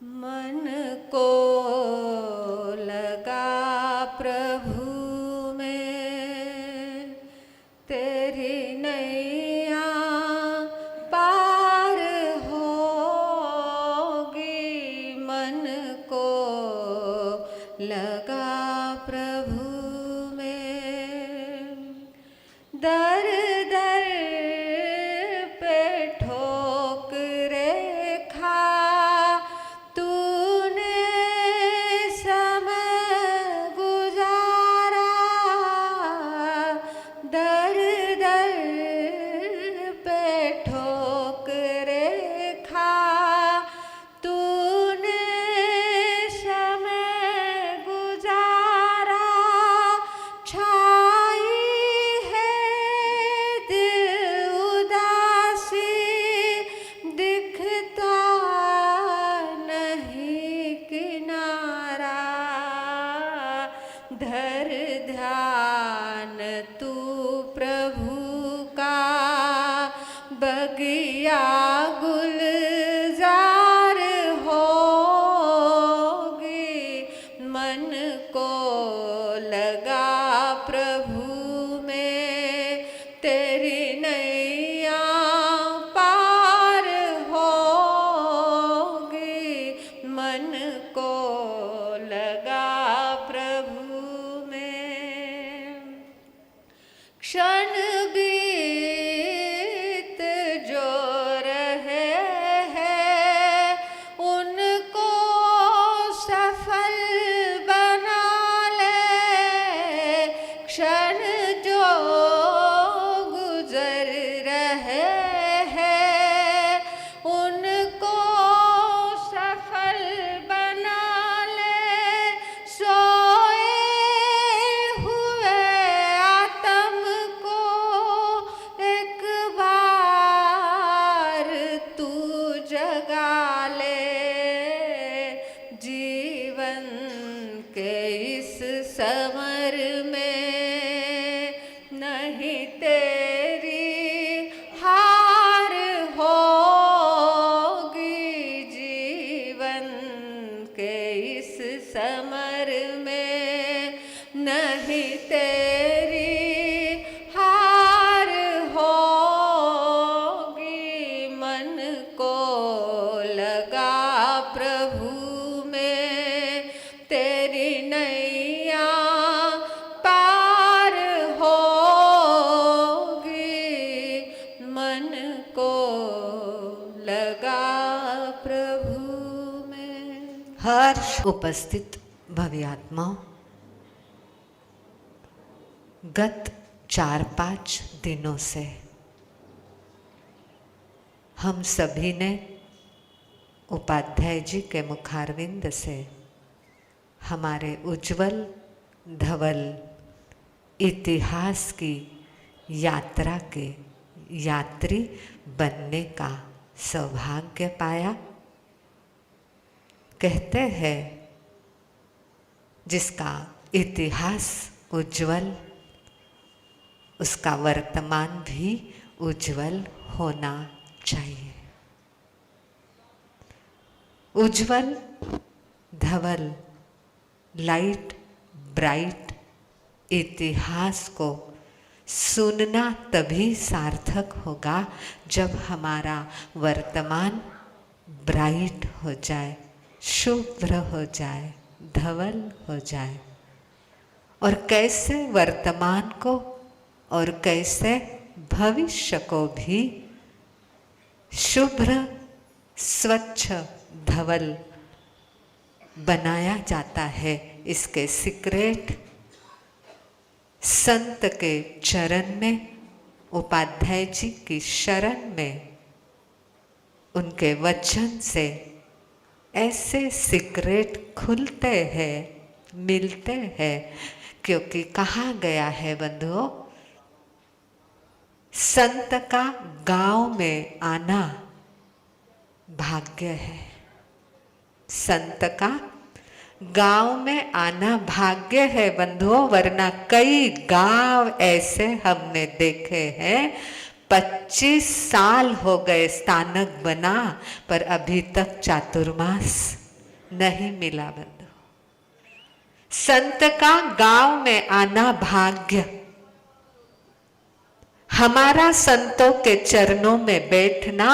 मन को लगा प्रभु में, तेरी नैया पार होगी। मन को लगा प्रभु में, दर दर पे ठोकरें खा तूने समय गुजारा। दर दर पे ठोकरें खा तूने समय गुजारा। छाई है दिल उदासी, दिखता नहीं किनारा। धर ध्यान तू प्रभु का, बगिया गुलजार होगी। मन को लगा प्रभु में, तेरी नैया पार होगी। मन को लगा प्रभु में, क्षण बीत जो रहे हैं उनको सफल बना ले। क्षण जो गुजर रहे हैं उनको सफल बना ले। सोए हुए आत्म को एक बार तू जगा ले। जीवन के इस समर में नहीं तेरी हार होगी। जीवन के इस समर में नहीं तेरी हार होगी। मन को लगा प्रभु में, तेरी नैया पार होगी। मन को लगा प्रभु में। हर उपस्थित भव्यात्माओं, गत 4-5 दिनों से हम सभी ने उपाध्याय जी के मुखारविंद से हमारे उज्जवल धवल इतिहास की यात्रा के यात्री बनने का सौभाग्य पाया। कहते हैं जिसका इतिहास उज्जवल, उसका वर्तमान भी उज्जवल होना चाहिए। उज्जवल धवल लाइट ब्राइट इतिहास को सुनना तभी सार्थक होगा जब हमारा वर्तमान ब्राइट हो जाए, शुभ्र हो जाए, धवल हो जाए। और कैसे वर्तमान को और कैसे भविष्य को भी शुभ्र स्वच्छ धवल बनाया जाता है, इसके सीक्रेट संत के चरण में, उपाध्याय जी की शरण में, उनके वचन से ऐसे सीक्रेट खुलते हैं, मिलते हैं। क्योंकि कहा गया है बंधुओं, संत का गांव में आना भाग्य है। संत का गांव में आना भाग्य है बंधुओं, वरना कई गांव ऐसे हमने देखे हैं 25 साल हो गए स्थानक बना, पर अभी तक चातुर्मास नहीं मिला बंधु। संत का गांव में आना भाग्य, हमारा संतों के चरणों में बैठना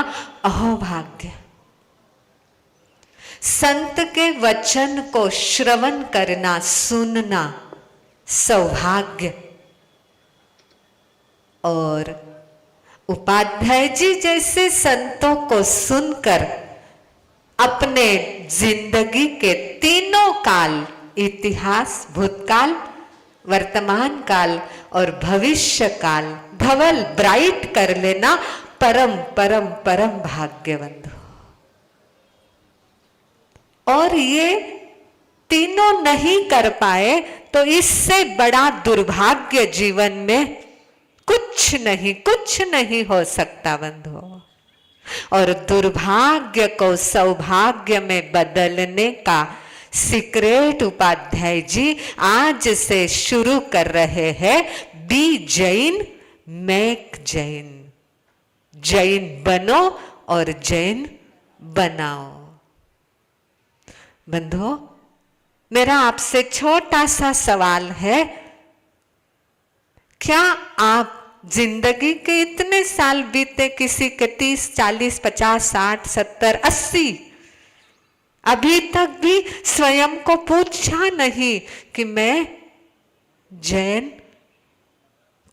अहोभाग्य, संत के वचन को श्रवण करना सुनना सौभाग्य। और उपाध्याय जी जैसे संतों को सुनकर अपने जिंदगी के तीनों काल, इतिहास, भूतकाल, वर्तमान काल और भविष्य काल धवल ब्राइट कर लेना परम परम परम भाग्यवंत हो। और ये तीनों नहीं कर पाए तो इससे बड़ा दुर्भाग्य जीवन में कुछ नहीं हो सकता बंधुओं। और दुर्भाग्य को सौभाग्य में बदलने का सीक्रेट उपाध्याय जी आज से शुरू कर रहे हैं। बी जैन मेक जैन, जैन बनो और जैन बनाओ। बंधुओं, मेरा आपसे छोटा सा सवाल है, क्या आप जिंदगी के इतने साल बीते, किसी के 30, 40, 50, 60, 70, 80, अभी तक भी स्वयं को पूछा नहीं कि मैं जैन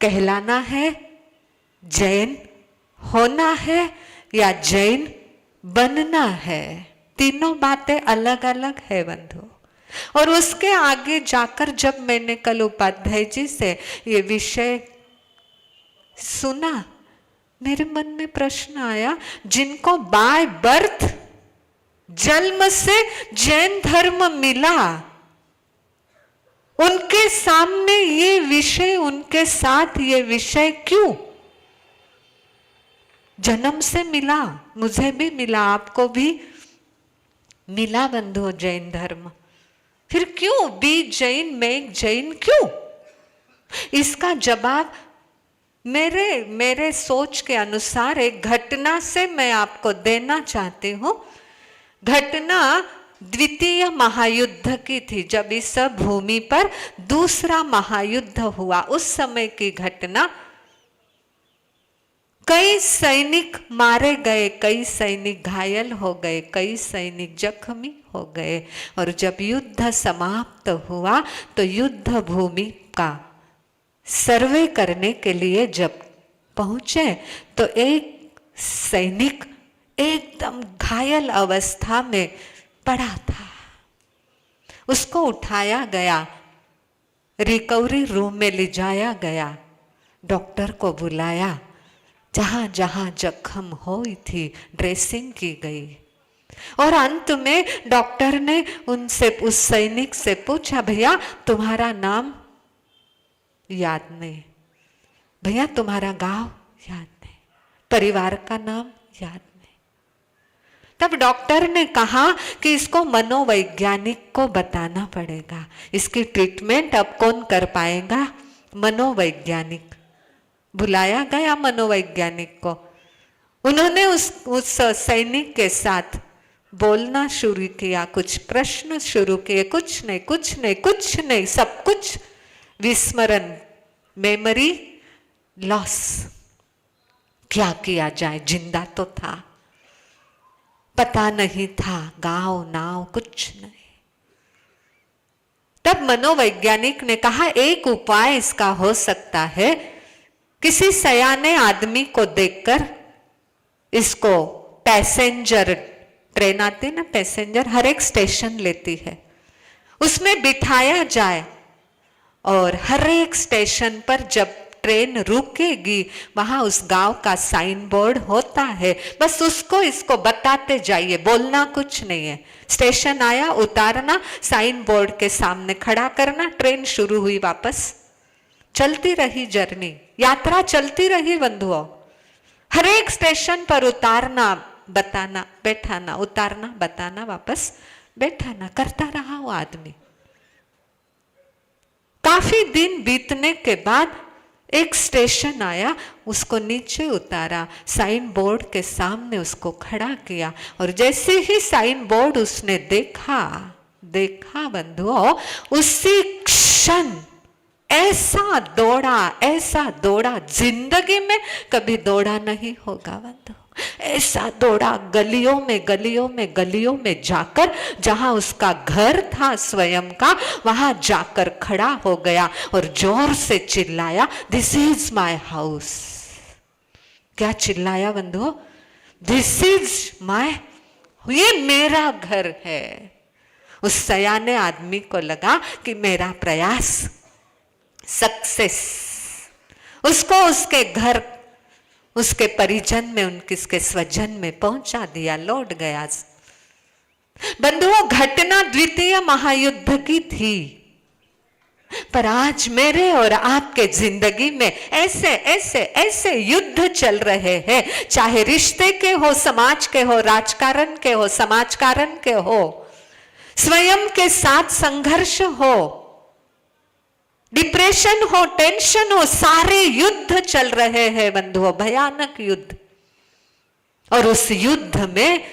कहलाना है, जैन होना है या जैन बनना है? तीनों बातें अलग अलग है बंधु। और उसके आगे जाकर जब मैंने कल उपाध्याय जी से ये विषय सुना, मेरे मन में प्रश्न आया, जिनको बाय बर्थ, जन्म से जैन धर्म मिला, उनके सामने ये विषय, उनके साथ ये विषय क्यों? जन्म से मिला, मुझे भी मिला, आपको भी मिला बंधु जैन धर्म, फिर क्यों बी जैन मेक जैन क्यों? इसका जवाब मेरे सोच के अनुसार एक घटना से मैं आपको देना चाहती हूं। घटना द्वितीय महायुद्ध की थी, जब इस भूमि पर दूसरा महायुद्ध हुआ, उस समय की घटना। कई सैनिक मारे गए, कई सैनिक घायल हो गए, कई सैनिक जख्मी हो गए। और जब युद्ध समाप्त हुआ तो युद्ध भूमि का सर्वे करने के लिए जब पहुंचे तो एक सैनिक एकदम घायल अवस्था में पड़ा था। उसको उठाया गया, रिकवरी रूम में ले जाया गया, डॉक्टर को बुलाया, जहां जहां जख्म हुई थी ड्रेसिंग की गई। और अंत में डॉक्टर ने उस सैनिक से पूछा, भैया तुम्हारा नाम याद नहीं, भैया तुम्हारा गांव याद नहीं, परिवार का नाम याद नहीं। तब डॉक्टर ने कहा कि इसको मनोवैज्ञानिक को बताना पड़ेगा, इसकी ट्रीटमेंट अब कौन कर पाएगा? मनोवैज्ञानिक। बुलाया गया मनोवैज्ञानिक को। उन्होंने उस सैनिक के साथ बोलना शुरू किया, कुछ प्रश्न शुरू किए, कुछ नहीं, सब कुछ विस्मरण, मेमोरी लॉस। क्या किया जाए, जिंदा तो था, पता नहीं था, गांव नाव कुछ नहीं। तब मनोवैज्ञानिक ने कहा एक उपाय इसका हो सकता है, किसी सयाने आदमी को देखकर इसको पैसेंजर, ट्रेन आती है ना पैसेंजर, हर एक स्टेशन लेती है, उसमें बिठाया जाए और हर एक स्टेशन पर जब ट्रेन रुकेगी वहां उस गांव का साइन बोर्ड होता है, बस उसको इसको बताते जाइए, बोलना कुछ नहीं है। स्टेशन आया, उतारना, साइन बोर्ड के सामने खड़ा करना, ट्रेन शुरू हुई, वापस चलती रही जर्नी, यात्रा चलती रही बंधुओं। हर एक स्टेशन पर उतारना, बताना, बैठाना, उतारना, बताना, वापस बैठाना, करता रहा वो आदमी। काफी दिन बीतने के बाद एक स्टेशन आया, उसको नीचे उतारा, साइन बोर्ड के सामने उसको खड़ा किया, और जैसे ही साइन बोर्ड उसने देखा बंधुओं, उसी क्षण ऐसा दौड़ा, जिंदगी में कभी दौड़ा नहीं होगा बंधु। ऐसा दौड़ा, गलियों में जाकर, जहां उसका घर था स्वयं का, वहां जाकर खड़ा हो गया और जोर से चिल्लाया, दिस इज माय हाउस। क्या चिल्लाया बंधुओं? दिस इज माय, ये मेरा घर है। उस सयाने आदमी को लगा कि मेरा प्रयास सक्सेस, उसको उसके घर, उसके परिजन में, उसके स्वजन में पहुंचा दिया, लौट गया। बंधुओं, घटना द्वितीय महायुद्ध की थी, पर आज मेरे और आपके जिंदगी में ऐसे युद्ध चल रहे हैं, चाहे रिश्ते के हो, समाज के हो, राजकारण के हो, समाजकारण के हो, स्वयं के साथ संघर्ष हो, डिप्रेशन हो, टेंशन हो, सारे युद्ध चल रहे हैं बंधुओं, भयानक युद्ध। और उस युद्ध में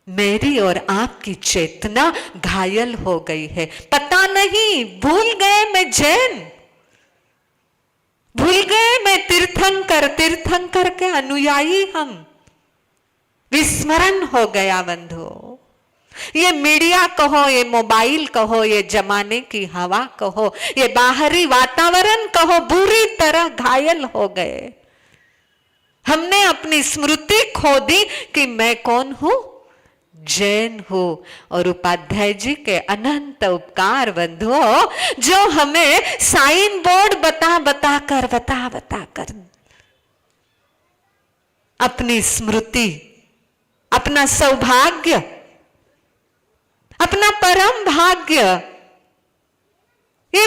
मेरी और आपकी चेतना घायल हो गई है। पता नहीं, भूल गए मैं जैन, भूल गए मैं तीर्थंकर के अनुयायी, हम विस्मरण हो गया बंधुओं। ये मीडिया कहो, ये मोबाइल कहो, ये जमाने की हवा कहो, ये बाहरी वातावरण कहो, बुरी तरह घायल हो गए। हमने अपनी स्मृति खो दी कि मैं कौन हूं, जैन हूं। और उपाध्याय जी के अनंत उपकार बंधुओं, जो हमें साइन बोर्ड बता कर अपनी स्मृति, अपना सौभाग्य, अपना परम भाग्य, ये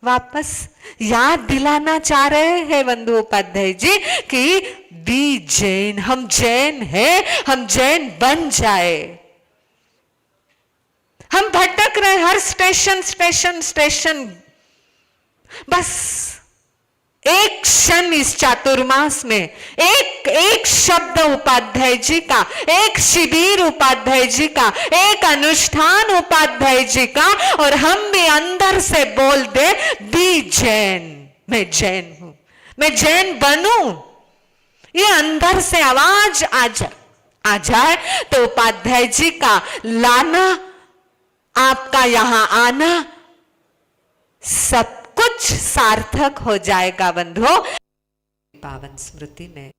वापस याद दिलाना चाह रहे हैं बंधु उपाध्याय जी कि बी जैन, हम जैन हैं, हम जैन बन जाए। हम भटक रहे हर स्टेशन, बस एक क्षण इस चातुर्मास में, एक शब्द उपाध्याय जी का, एक शिविर उपाध्याय जी का, एक अनुष्ठान उपाध्याय जी का, और हम भी अंदर से बोल दे, बी जैन, मैं जैन हूं, मैं जैन बनूं। ये अंदर से आवाज आ जाए तो उपाध्याय जी का लाना, आपका यहां आना, सब कुछ सार्थक हो जाएगा बंधुओं। पावन स्मृति में